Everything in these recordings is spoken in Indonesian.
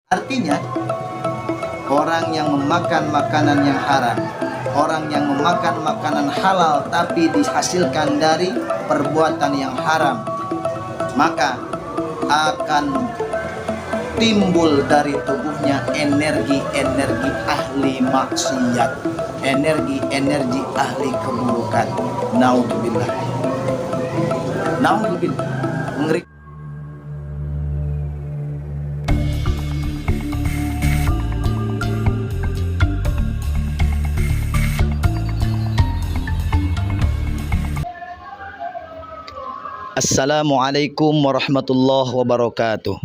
Artinya, orang yang memakan makanan yang haram, orang yang memakan makanan halal tapi dihasilkan dari perbuatan yang haram, maka akan timbul dari tubuhnya energi-energi ahli maksiat, energi-energi ahli keburukan. Naudzubillah. Naudzubillah. Mengerikan. Assalamualaikum warahmatullahi wabarakatuh.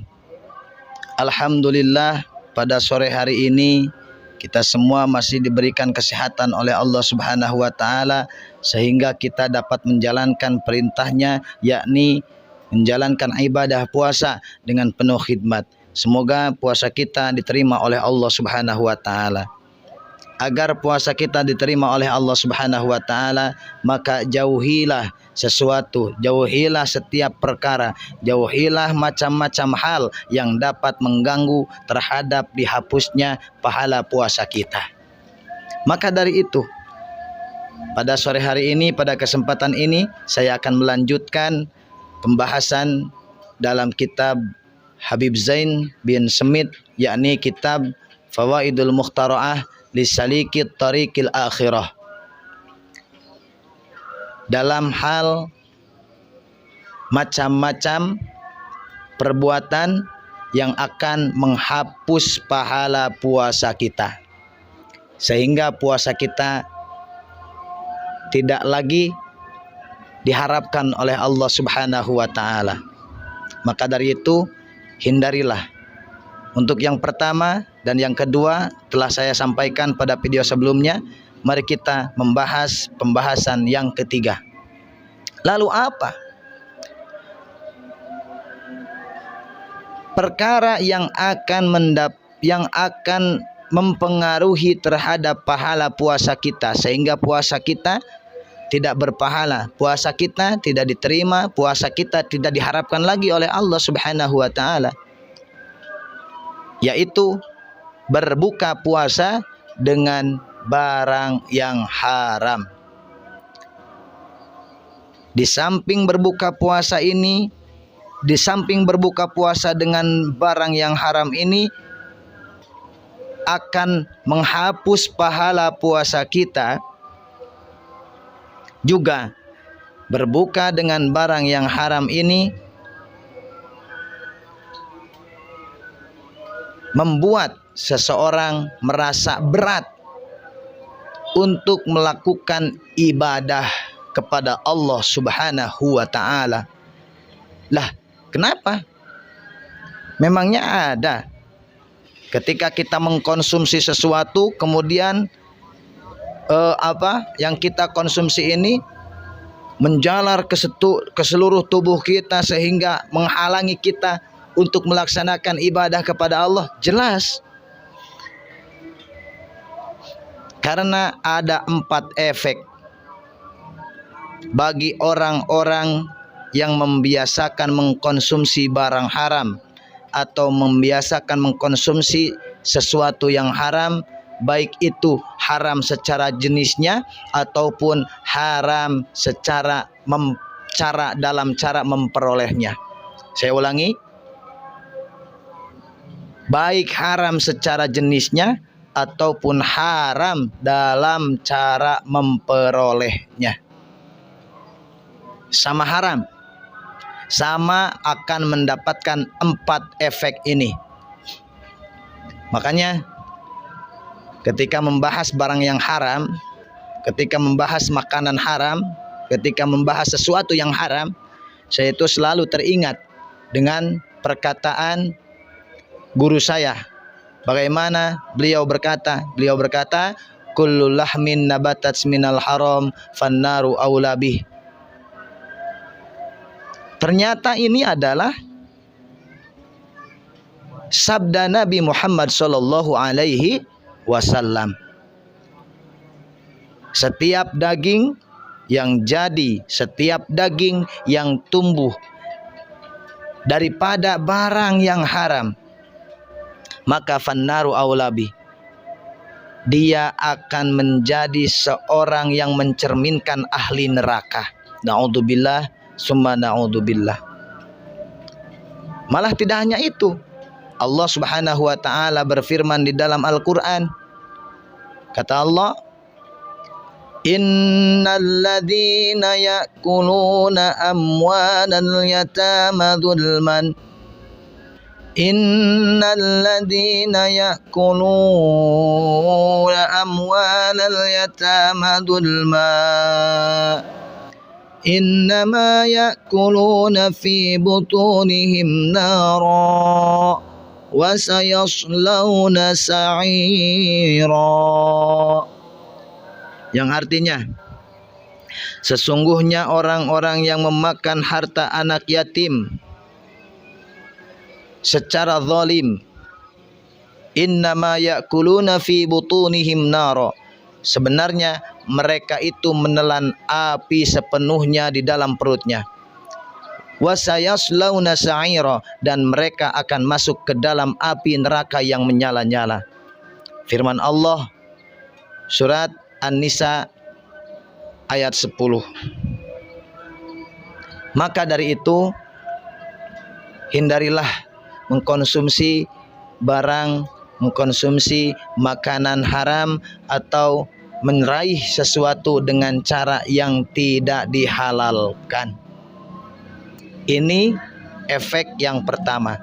Alhamdulillah, pada sore hari ini kita semua masih diberikan kesehatan oleh Allah Subhanahu wa taala sehingga kita dapat menjalankan perintahnya, yakni menjalankan ibadah puasa dengan penuh khidmat. Semoga puasa kita diterima oleh Allah Subhanahu wa taala. Agar puasa kita diterima oleh Allah Subhanahu wa taala, maka jauhilah sesuatu, jauhilah setiap perkara, jauhilah macam-macam hal yang dapat mengganggu terhadap dihapusnya pahala puasa kita. Maka dari itu, pada sore hari ini, pada kesempatan ini, saya akan melanjutkan pembahasan dalam kitab Habib Zain bin Smith, yakni kitab Fawaidul Mukhtara'ah Lisalikit Tariqil Akhirah, dalam hal macam-macam perbuatan yang akan menghapus pahala puasa kita, sehingga puasa kita tidak lagi diharapkan oleh Allah Subhanahu wa taala. Maka dari itu, hindarilah. Untuk yang pertama dan yang kedua telah saya sampaikan pada video sebelumnya. Mari kita membahas pembahasan yang ketiga. Lalu apa perkara yang akan mempengaruhi terhadap pahala puasa kita sehingga puasa kita tidak berpahala, puasa kita tidak diterima, puasa kita tidak diharapkan lagi oleh Allah Subhanahu wa taala? Yaitu berbuka puasa dengan barang yang haram. Di samping berbuka puasa ini, di samping berbuka puasa dengan barang yang haram ini akan menghapus pahala puasa kita, juga berbuka dengan barang yang haram ini membuat seseorang merasa berat untuk melakukan ibadah kepada Allah Subhanahu wa taala. Lah, kenapa? Memangnya ada ketika kita mengkonsumsi sesuatu kemudian yang kita konsumsi ini menjalar ke seluruh tubuh kita sehingga menghalangi kita untuk melaksanakan ibadah kepada Allah? Jelas. Karena ada 4 efek bagi orang-orang yang membiasakan mengkonsumsi barang haram atau membiasakan mengkonsumsi sesuatu yang haram, baik itu haram secara jenisnya ataupun haram secara dalam cara memperolehnya. Saya ulangi, baik haram secara jenisnya ataupun haram dalam cara memperolehnya. Sama haram, sama akan mendapatkan 4 efek ini. Makanya ketika membahas barang yang haram, ketika membahas makanan haram, ketika membahas sesuatu yang haram, saya itu selalu teringat dengan perkataan guru saya. Bagaimana beliau berkata? Beliau berkata, kullu lahmin nabatat minal haram fannaru aula bih. Ternyata ini adalah sabda Nabi Muhammad sallallahu alaihi wasallam. Setiap daging yang jadi, setiap daging yang tumbuh daripada barang yang haram, maka fannaru aulabi, dia akan menjadi seorang yang mencerminkan ahli neraka. Na'udzubillah summa na'udzubillah. Malah tidak hanya itu, Allah Subhanahu wa taala berfirman di dalam Al-Qur'an. Kata Allah, innal ladzina ya'kuluna amwalal yatama dzulman, innal ladzina ya'kuluna amwalal yatama dzulman innama ya'kuluna fi butunihim nara wa sayaslawna sa'ira. Yang artinya, sesungguhnya orang-orang yang memakan harta anak yatim secara zalim, innama ya'kuluna fi butunihim nara, sebenarnya mereka itu menelan api sepenuhnya di dalam perutnya. Wasayaslawna sa'ira, dan mereka akan masuk ke dalam api neraka yang menyala-nyala. Firman Allah surat An-Nisa ayat 10. Maka dari itu, hindarilah mengkonsumsi barang, mengkonsumsi makanan haram atau meraih sesuatu dengan cara yang tidak dihalalkan. Ini efek yang pertama,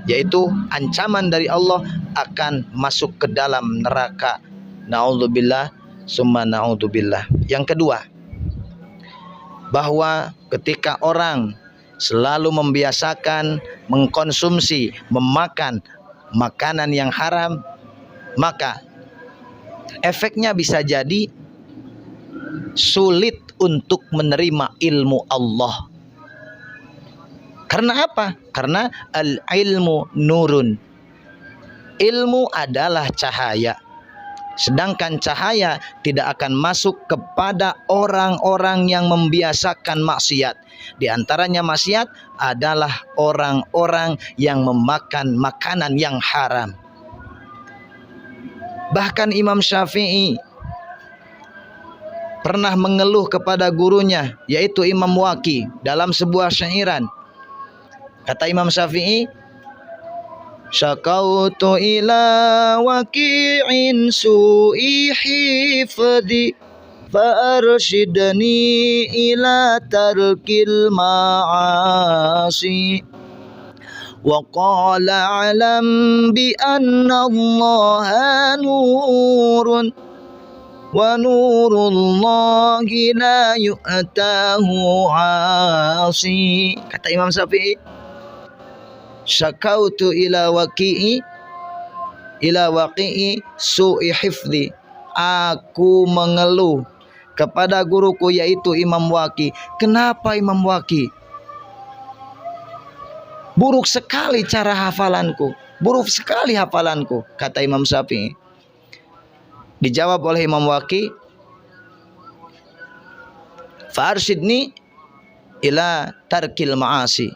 yaitu ancaman dari Allah akan masuk ke dalam neraka. Na'udzubillah summa na'udzubillah. Yang kedua, bahwa ketika orang selalu membiasakan mengkonsumsi, memakan makanan yang haram, maka efeknya bisa jadi sulit untuk menerima ilmu Allah. Karena apa? Karena al-ilmu nurun. Ilmu adalah cahaya. Sedangkan cahaya tidak akan masuk kepada orang-orang yang membiasakan maksiat. Di antaranya maksiat adalah orang-orang yang memakan makanan yang haram. Bahkan Imam Syafi'i pernah mengeluh kepada gurunya, yaitu Imam Waqi, dalam sebuah syairan. Kata Imam Syafi'i, syakautu ila waqi'in su'i hifdi fa'arshidni ila tarkil ma'asi wa qala alam bi anna allaha nurun wa nurullahi la yu'tahu 'asi. Kata Imam Syafi'i, syakautu ila waqi'i su'i hifdi, aku mengeluh kepada guruku yaitu Imam Waqi. Kenapa Imam Waqi? Buruk sekali cara hafalanku, buruk sekali hafalanku, kata Imam Syafi'i. Dijawab oleh Imam Waqi, fa'arshidni ila tarkil ma'asi.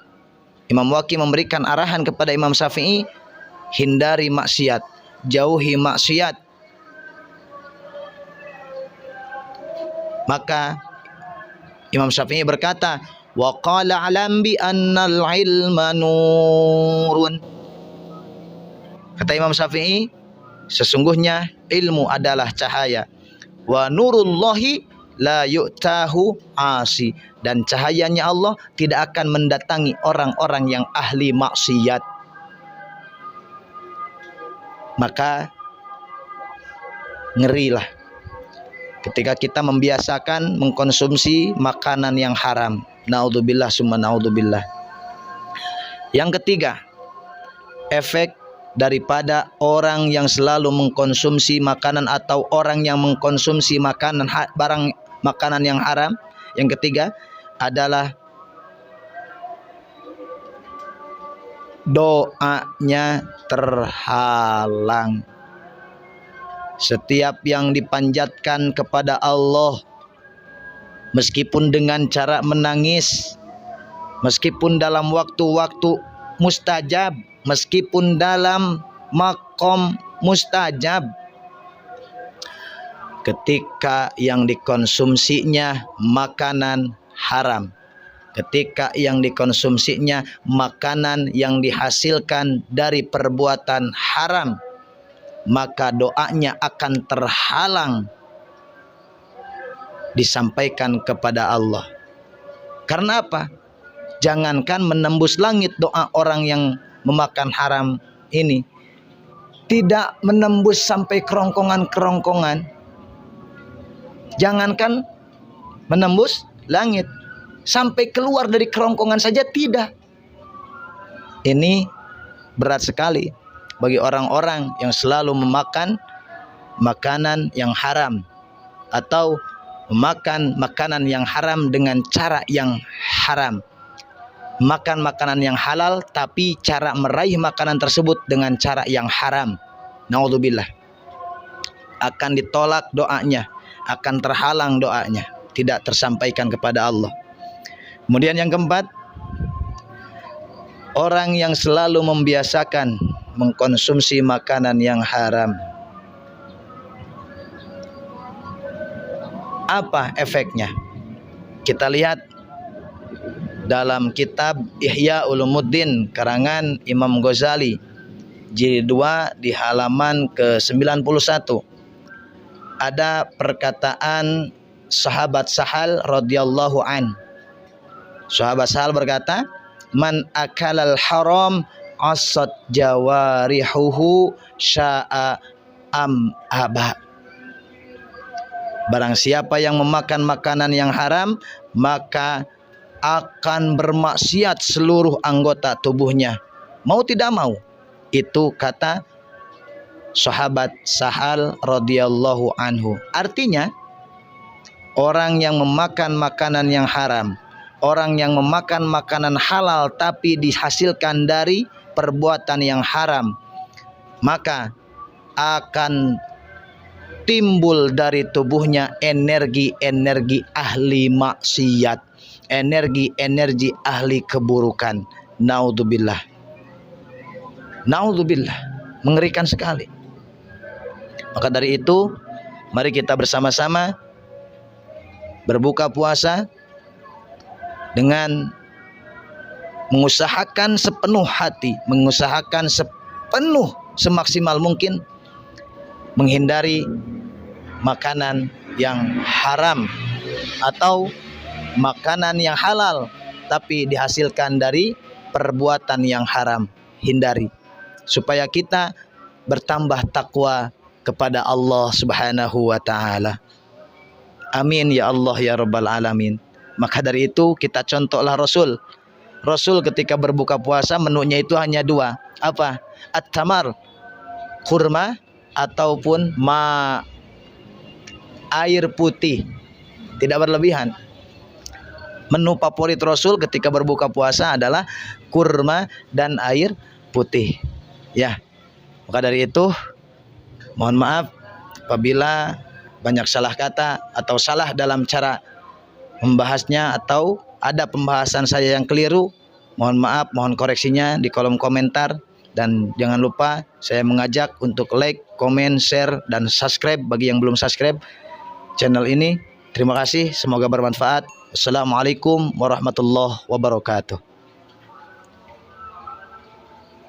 Imam Waqi memberikan arahan kepada Imam Syafi'i, hindari maksiat, jauhi maksiat. Maka Imam Syafi'i berkata, wa qala alam bi annal ilma nurun. Kata Imam Syafi'i, sesungguhnya ilmu adalah cahaya. Wa nurullahi la yu'tahu asi, dan cahayanya Allah tidak akan mendatangi orang-orang yang ahli maksiat. Maka ngerilah ketika kita membiasakan mengkonsumsi makanan yang haram. Naudzubillah summa naudzubillah. Yang ketiga, efek daripada orang yang selalu mengkonsumsi makanan atau orang yang mengkonsumsi barang makanan yang haram, yang ketiga adalah doanya terhalang. Setiap yang dipanjatkan kepada Allah, meskipun dengan cara menangis, meskipun dalam waktu-waktu mustajab, meskipun dalam makom mustajab. Ketika yang dikonsumsinya makanan haram, ketika yang dikonsumsinya makanan yang dihasilkan dari perbuatan haram, maka doanya akan terhalang disampaikan kepada Allah. Karena apa? Jangankan menembus langit doa orang yang memakan haram ini, tidak menembus sampai kerongkongan-kerongkongan. Jangankan menembus langit, sampai keluar dari kerongkongan saja tidak. Ini berat sekali bagi orang-orang yang selalu memakan makanan yang haram atau memakan makanan yang haram dengan cara yang haram. Makan makanan yang halal tapi cara meraih makanan tersebut dengan cara yang haram. Naudzubillah. Akan ditolak doanya, akan terhalang doanya, tidak tersampaikan kepada Allah. Kemudian yang keempat, orang yang selalu membiasakan mengkonsumsi makanan yang haram. Apa efeknya? Kita lihat dalam kitab Ihya Ulumuddin karangan Imam Ghazali, jilid 2 di halaman ke-91. Ada perkataan sahabat Sahal radhiyallahu an. Sahabat Sahal berkata, "Man akalal haram asad jawarihuhu sya'a am aba." Barang siapa yang memakan makanan yang haram, maka akan bermaksiat seluruh anggota tubuhnya, mau tidak mau. Itu kata sahabat Sahal radhiyallahu anhu. Artinya, orang yang memakan makanan yang haram, orang yang memakan makanan halal tapi dihasilkan dari perbuatan yang haram, maka akan timbul dari tubuhnya energi-energi ahli maksiat, energi-energi ahli keburukan. Naudzubillah. Naudzubillah. Mengerikan sekali. Maka dari itu, mari kita bersama-sama berbuka puasa dengan mengusahakan sepenuh hati, mengusahakan semaksimal mungkin menghindari makanan yang haram atau makanan yang halal tapi dihasilkan dari perbuatan yang haram. Hindari supaya kita bertambah takwa kepada Allah Subhanahu wa taala. Amin ya Allah ya rabbal alamin. Maka dari itu kita contohlah Rasul. Rasul ketika berbuka puasa menunya itu hanya dua. Apa? At-tamar, kurma, ataupun air putih. Tidak berlebihan. Menu favorit Rasul ketika berbuka puasa adalah kurma dan air putih. Ya. Maka dari itu mohon maaf apabila banyak salah kata atau salah dalam cara membahasnya atau ada pembahasan saya yang keliru. Mohon maaf, mohon koreksinya di kolom komentar. Dan jangan lupa saya mengajak untuk like, komen, share, dan subscribe bagi yang belum subscribe channel ini. Terima kasih, semoga bermanfaat. Assalamualaikum warahmatullahi wabarakatuh.